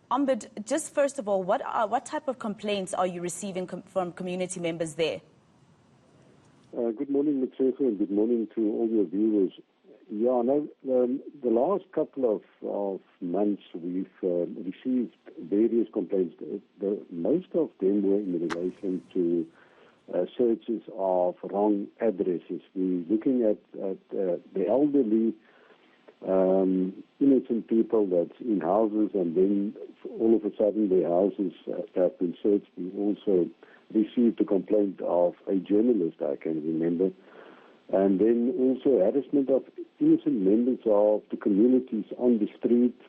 Ombud, just first of all, what type of complaints are you receiving from community members there? Good morning, Mutsefu, and good morning to all your viewers. Yeah, no, the last couple of months we've received various complaints. Most of them were in relation to searches of wrong addresses. We're looking at the elderly, innocent people that's in houses, and then all of a sudden their houses have been searched. We also received a complaint of a journalist, I can remember, and then also harassment of innocent members of the communities on the street,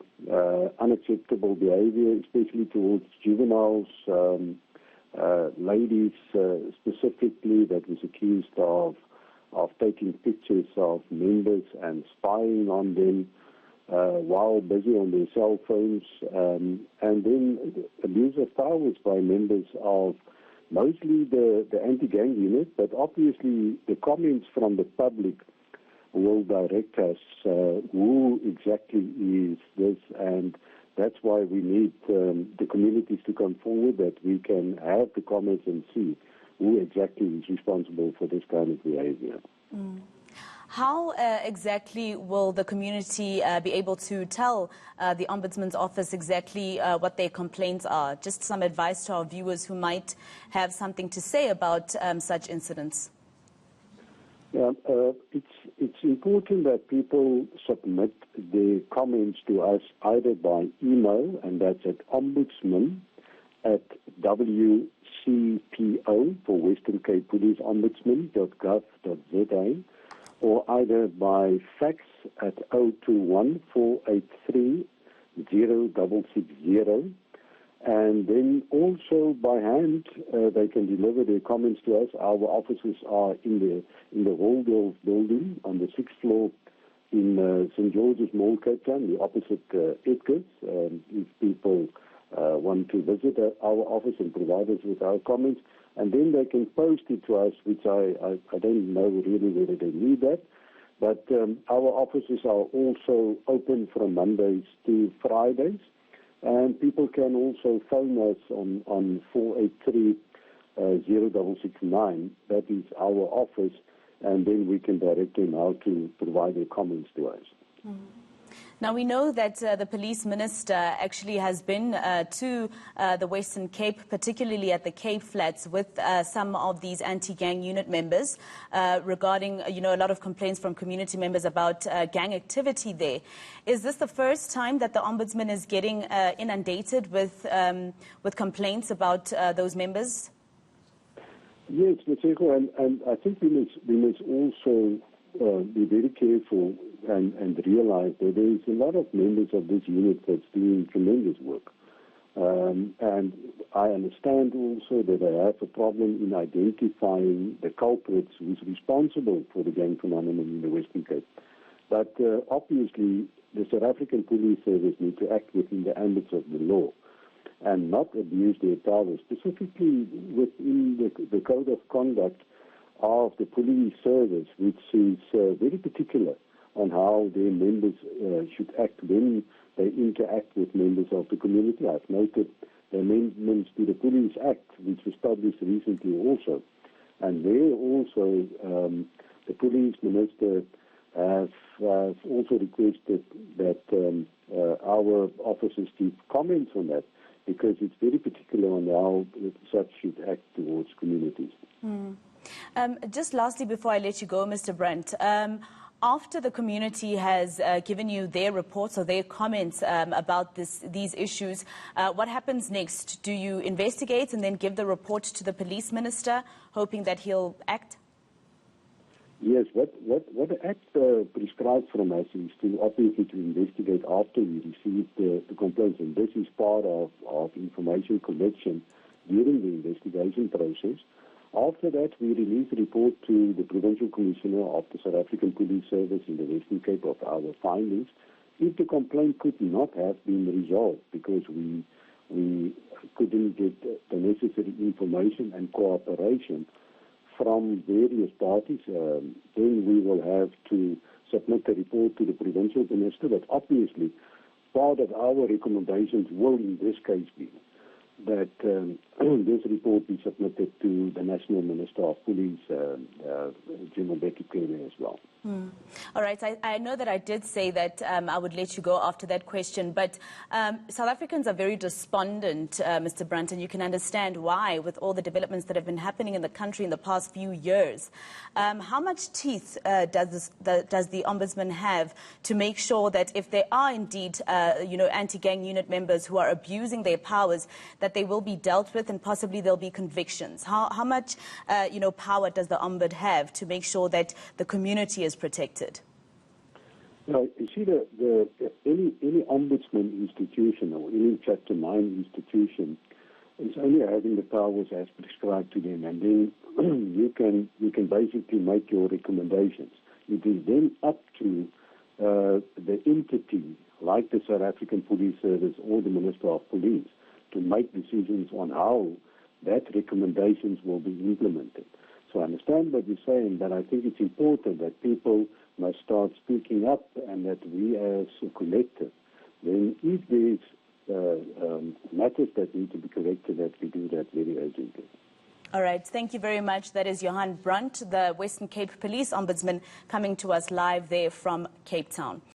unacceptable behavior, especially towards juveniles, ladies specifically, that was accused of taking pictures of members and spying on them while busy on their cell phones, and then abuse of powers by members of mostly the anti-gang unit, but obviously the comments from the public will direct us who exactly is this, and that's why we need the communities to come forward, that we can have the comments and see who exactly is responsible for this kind of behavior. How exactly will the community be able to tell the Ombudsman's office exactly what their complaints are? Just some advice to our viewers who might have something to say about such incidents. Yeah, it's important that people submit their comments to us either by email, and that's at ombudsman@WCPO for Western Cape Police Ombudsman.gov.za, or either by fax at 021 483 0660, and then also by hand they can deliver their comments to us. Our offices are in the Waldorf building on the 6th floor in St. George's Mall, Cape Town, the opposite Edgar's. If people want to visit our office and provide us with our comments, and then they can post it to us, which I don't know really whether they need that. But our offices are also open from Mondays to Fridays, and people can also phone us on 483 0669. That is our office, and then we can direct them how to provide their comments to us. Now, we know that the police minister actually has been to the Western Cape, particularly at the Cape Flats, with some of these anti-gang unit members regarding, a lot of complaints from community members about gang activity there. Is this the first time that the Ombudsman is getting inundated with complaints about those members? Yes, Mutsefu, and I think we must also be very careful and realize that there is a lot of members of this unit that's doing tremendous work. And I understand also that they have a problem in identifying the culprits who's responsible for the gang phenomenon in the Western Cape. But obviously, the South African Police Service need to act within the ambits of the law and not abuse their powers, specifically within the code of conduct of the police service, which is very particular on how their members should act when they interact with members of the community. I've noted the amendments to the Police Act, which was published recently also. And there also the police minister has also requested that our officers give comments on that, because it's very particular on how such should act towards communities. Just lastly, before I let you go, Mr. Brand, after the community has given you their reports or their comments about these issues, what happens next? Do you investigate and then give the report to the police minister, hoping that he'll act? Yes, what the Act prescribes from us is to obviously to investigate after we receive the complaints, and this is part of information collection during the investigation process. After that, we release a report to the Provincial Commissioner of the South African Police Service in the Western Cape of our findings. If the complaint could not have been resolved because we couldn't get the necessary information and cooperation from various parties, then we will have to submit a report to the Provincial Minister. But obviously, part of our recommendations will in this case be that this report be submitted to the National Minister of Police, General Becky Kerry, as well. All right. I know that I did say that I would let you go after that question, but South Africans are very despondent, Mr. Brand, and you can understand why with all the developments that have been happening in the country in the past few years. How much teeth does the Ombudsman have to make sure that if there are indeed, anti-gang unit members who are abusing their powers, that they will be dealt with and possibly there'll be convictions? How much, power does the Ombud have to make sure that the community is protected? Now, you see, any ombudsman institution or any Chapter 9 institution is only having the powers as prescribed to them, and then you can basically make your recommendations. It is then up to the entity, like the South African Police Service or the Minister of Police, to make decisions on how that recommendations will be implemented. So I understand what you're saying, but I think it's important that people must start speaking up and that we as a collective, then if there's matters that need to be corrected, that we do that very urgently. All right. Thank you very much. That is Johan Brand, the Western Cape Police Ombudsman, coming to us live there from Cape Town.